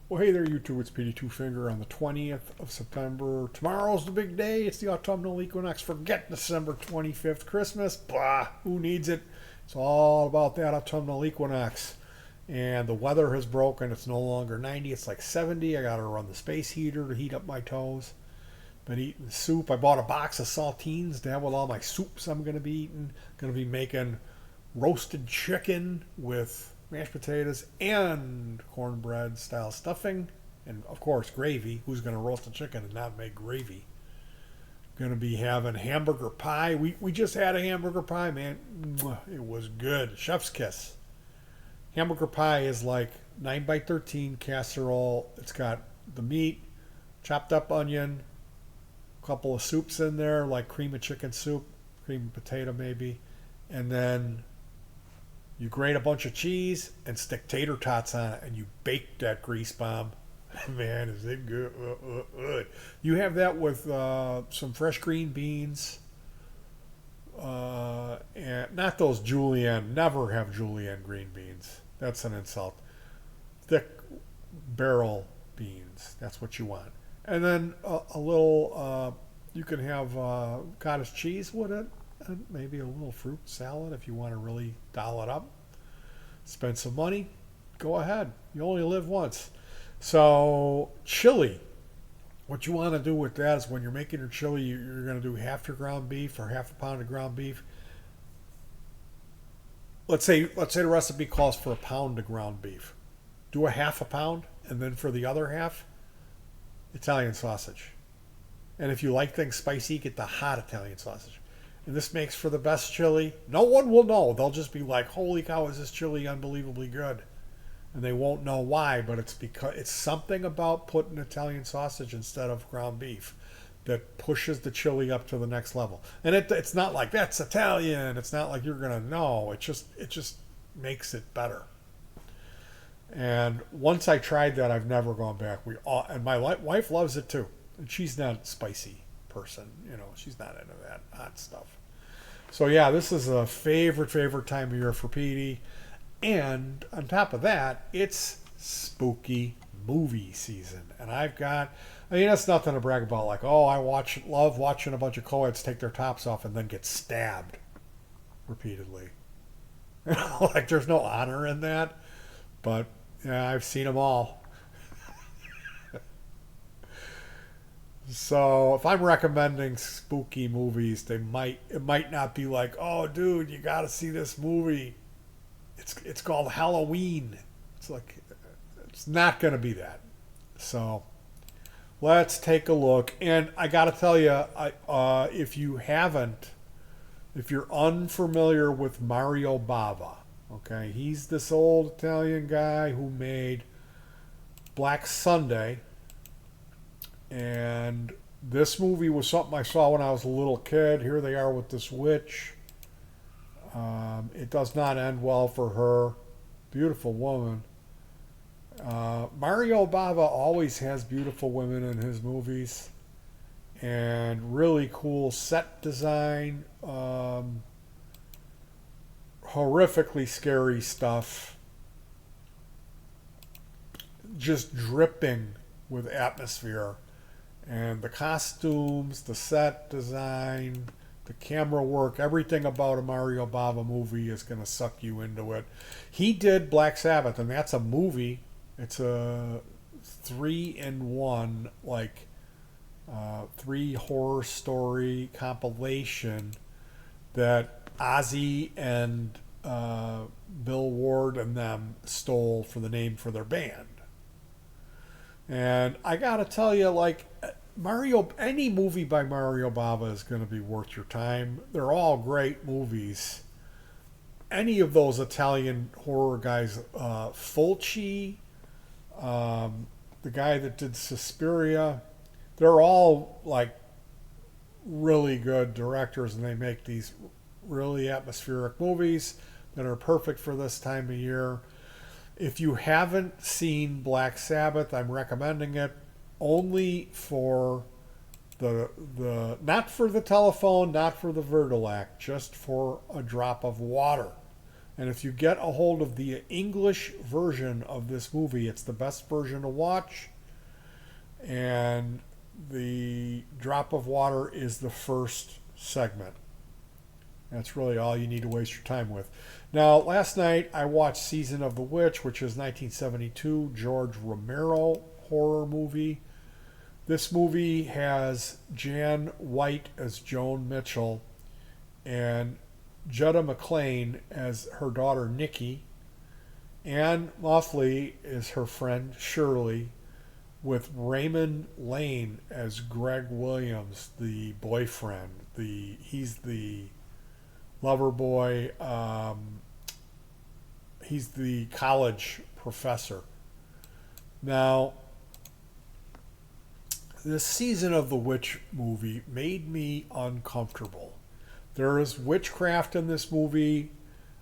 Well, hey there, YouTube. It's Petey Two Finger on the 20th of September. Tomorrow's the big day. It's the autumnal equinox. Forget December 25th, Christmas. Blah. Who needs it? It's all about that autumnal equinox. And the weather has broken. It's no longer 90. It's like 70. I got to run the space heater to heat up my toes. Been eating soup. I bought a box of saltines to have with all my soups I'm going to be eating. Going to be making roasted chicken with mashed potatoes and cornbread style stuffing, and of course gravy. Who's going to roast a chicken and not make gravy? Going to be having hamburger pie. We just had a hamburger pie, man. It was good. Chef's kiss. Hamburger pie is like 9 by 13 casserole. It's got the meat, chopped up onion, a couple of soups in there, like cream of chicken soup, cream of potato maybe, and then you grate a bunch of cheese and stick tater tots on it, and you bake that grease bomb. Man, is it good? You have that with some fresh green beans, and not those julienne. Never have julienne green beans. That's an insult. Thick barrel beans. That's what you want. And then a little. You can have cottage cheese with it, and maybe a little fruit salad if you want to really doll it up. Spend some money. Go ahead. You only live once. So chili. What you want to do with that is when you're making your chili, you're going to do half your ground beef or half a pound of ground beef. Let's say the recipe calls for a pound of ground beef. Do a half a pound, and then for the other half, Italian sausage. And if you like things spicy, get the hot Italian sausage. And this makes for the best chili. No one will know. They'll just be like, "Holy cow, is this chili unbelievably good?" And they won't know why, but it's because it's something about putting Italian sausage instead of ground beef that pushes the chili up to the next level. And it's not like that's Italian. It's not like you're gonna know. It just makes it better. And once I tried that, I've never gone back. And my wife loves it too. And she's not a spicy person, she's not into that hot stuff. So yeah, this is a favorite time of year for Petey. And on top of that, it's spooky movie season. And that's nothing to brag about. Like, oh, love watching a bunch of co-eds take their tops off and then get stabbed repeatedly. Like, there's no honor in that. But yeah, I've seen them all. So if I'm recommending spooky movies, it might not be like, oh, dude, you got to see this movie. It's called Halloween. It's not going to be that. So let's take a look. And I got to tell you, if you're unfamiliar with Mario Bava, okay, he's this old Italian guy who made Black Sunday. And this movie was something I saw when I was a little kid. Here they are with this witch. It does not end well for her. Beautiful woman. Mario Bava always has beautiful women in his movies. And really cool set design. Horrifically scary stuff. Just dripping with atmosphere. And the costumes, the set design, the camera work, everything about a Mario Bava movie is going to suck you into it. He did Black Sabbath, and that's a movie. It's a 3-in-1, like 3 horror story compilation that Ozzy and Bill Ward and them stole for the name for their band. And I gotta tell you, like, any movie by Mario Bava is going to be worth your time. They're all great movies. Any of those Italian horror guys, Fulci, the guy that did Suspiria, they're all like really good directors, and they make these really atmospheric movies that are perfect for this time of year. If you haven't seen Black Sabbath, I'm recommending it only for the not for the telephone, not for the Vertilac, just for a drop of water. And if you get a hold of the English version of this movie, it's the best version to watch. And the drop of water is the first segment. That's really all you need to waste your time with. Now, last night I watched Season of the Witch, which is 1972 George Romero horror movie. This movie has Jan White as Joan Mitchell and Jetta McClain as her daughter Nikki. Anne Moffley is her friend Shirley, with Raymond Lane as Greg Williams, the boyfriend. He's the lover boy. He's the college professor. Now, this Season of the Witch movie made me uncomfortable. There is witchcraft in this movie.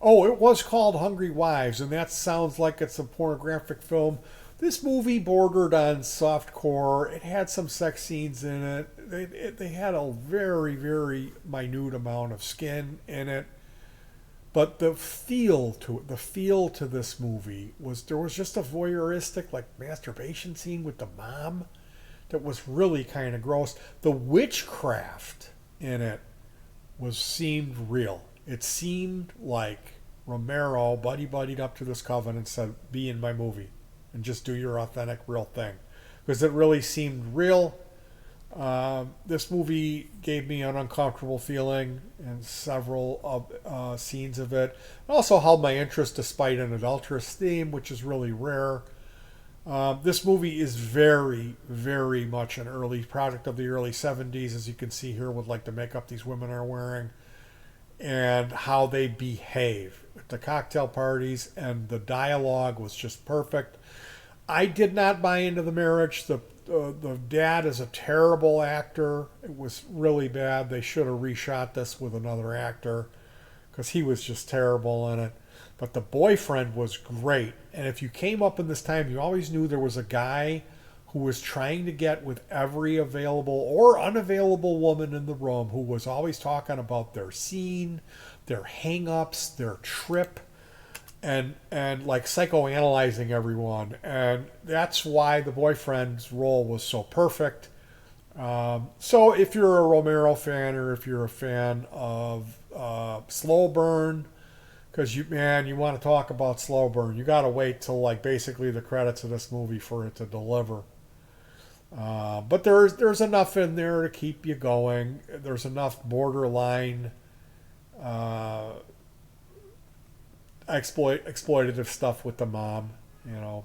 Oh, it was called Hungry Wives, and that sounds like it's a pornographic film. This movie bordered on softcore. It had some sex scenes in it. They had a very, very minute amount of skin in it. But the feel to this movie was, there was just a voyeuristic, like, masturbation scene with the mom that was really kind of gross. The witchcraft in it seemed real. It seemed like Romero buddied up to this coven and said, "Be in my movie and just do your authentic, real thing," because it really seemed real. This movie gave me an uncomfortable feeling in several scenes of it. It also held my interest despite an adulterous theme, which is really rare. This movie is very, very much an early product of the early 70s, as you can see here with like the makeup these women are wearing and how they behave at the cocktail parties, and the dialogue was just perfect. I did not buy into the marriage. The dad is a terrible actor. It was really bad. They should have reshot this with another actor because he was just terrible in it. But the boyfriend was great. And if you came up in this time, you always knew there was a guy who was trying to get with every available or unavailable woman in the room, who was always talking about their scene, their hang-ups, their trip, and like psychoanalyzing everyone. And that's why the boyfriend's role was so perfect. So if you're a Romero fan, or if you're a fan of Slow Burn, because you want to talk about Slow Burn, you got to wait till like basically the credits of this movie for it to deliver. But there's enough in there to keep you going. There's enough borderline exploitative stuff with the mom.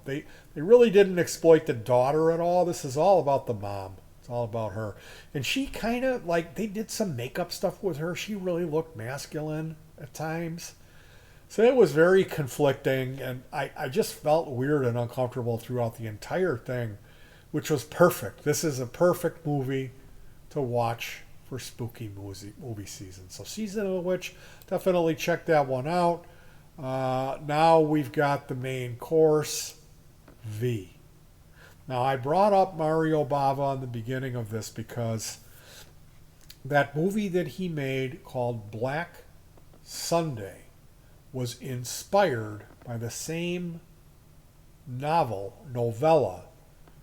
They really didn't exploit the daughter at all. This is all about the mom. It's all about her. And she kind of, like, they did some makeup stuff with her. She really looked masculine at times. So it was very conflicting, and I just felt weird and uncomfortable throughout the entire thing, which was perfect. This is a perfect movie to watch for spooky movie season. So Season of the Witch, definitely check that one out. Now we've got the main course, V. Now I brought up Mario Bava in the beginning of this because that movie that he made called Black Sunday was inspired by the same novella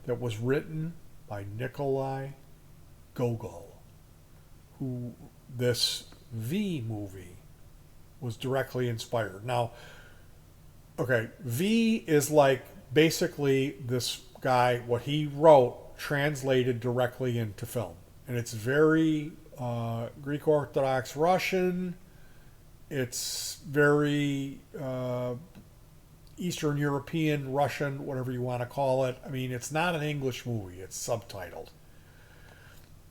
that was written by Nikolai Gogol, who this V movie was directly inspired. Now, okay, V is like basically this guy, what he wrote translated directly into film. And it's very Greek Orthodox Russian. It's very Eastern European, Russian, whatever you want to call it. I mean, it's not an English movie. It's subtitled.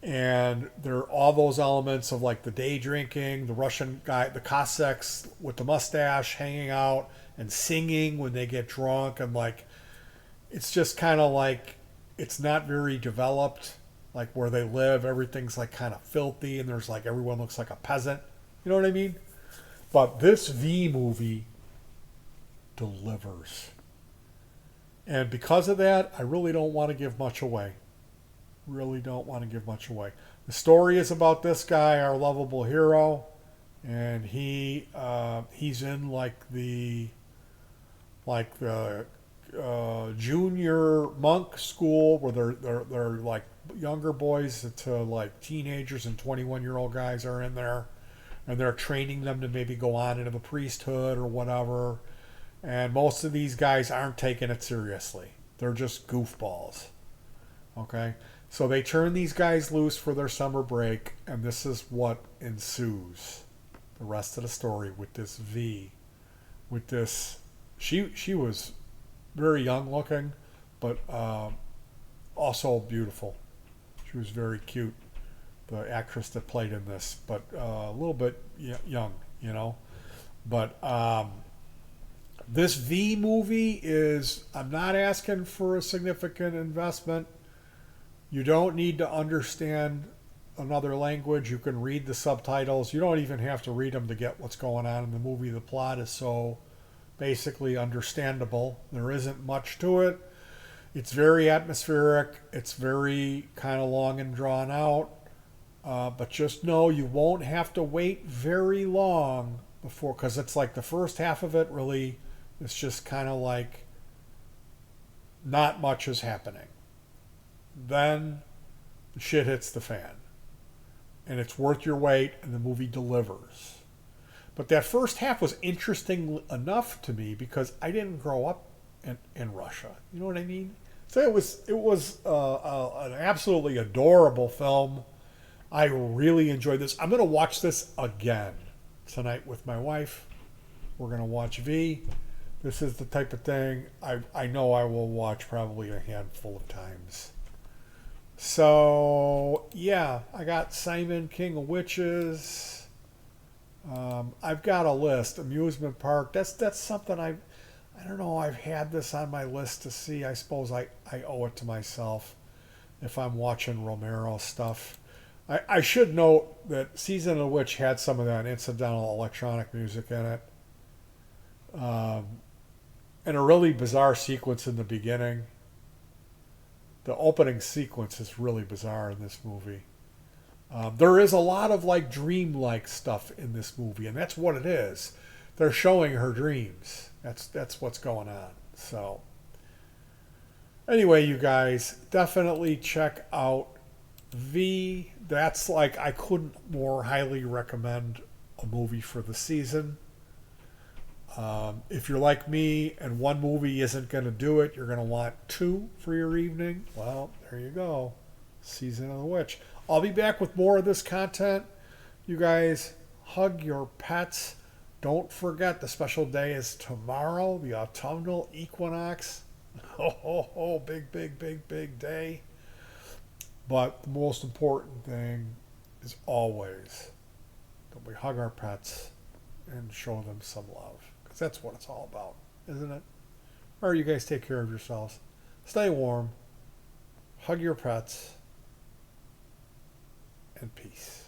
And there are all those elements of like the day drinking, the Russian guy, the Cossacks with the mustache hanging out and singing when they get drunk. And like, it's just kind of like, it's not very developed, like where they live. Everything's like kind of filthy, and there's like, everyone looks like a peasant. You know what I mean? But this V movie delivers. And because of that, I really don't want to give much away. Really don't want to give much away. The story is about this guy, our lovable hero, and he's in like the junior monk school where they're like younger boys to like teenagers, and 21-year-old guys are in there, and they're training them to maybe go on into the priesthood or whatever. And most of these guys aren't taking it seriously. They're just goofballs. Okay? So they turn these guys loose for their summer break, and this is what ensues. The rest of the story with this V. With this. She was very young looking, but also beautiful. She was very cute. The actress that played in this, but a little bit young, you know. But this V movie is, I'm not asking for a significant investment. You don't need to understand another language. You can read the subtitles. You don't even have to read them to get what's going on in the movie. The plot is so basically understandable. There isn't much to it. It's very atmospheric. It's very kind of long and drawn out. But just know you won't have to wait very long before, because it's like the first half of it really, it's just kind of like not much is happening. Then the shit hits the fan. And it's worth your wait, and the movie delivers. But that first half was interesting enough to me because I didn't grow up in Russia. You know what I mean? So it was an absolutely adorable film. I really enjoyed this. I'm going to watch this again tonight with my wife. We're going to watch V. This is the type of thing I know I will watch probably a handful of times. So, yeah, I got Simon King of Witches. I've got a list. Amusement Park. That's something I don't know. I've had this on my list to see. I suppose I owe it to myself if I'm watching Romero stuff. I should note that Season of the Witch had some of that incidental electronic music in it. And a really bizarre sequence in the beginning. The opening sequence is really bizarre in this movie. There is a lot of like dream-like stuff in this movie, and that's what it is. They're showing her dreams. That's what's going on. So, anyway, you guys, definitely check out V. That's like, I couldn't more highly recommend a movie for the season. If you're like me and one movie isn't going to do it, you're going to want two for your evening. Well, there you go. Season of the Witch. I'll be back with more of this content. You guys, hug your pets. Don't forget the special day is tomorrow, the autumnal equinox. Oh, big, big, big, big day. But the most important thing is always that we hug our pets and show them some love. Because that's what it's all about, isn't it? All right, you guys take care of yourselves. Stay warm. Hug your pets. And peace.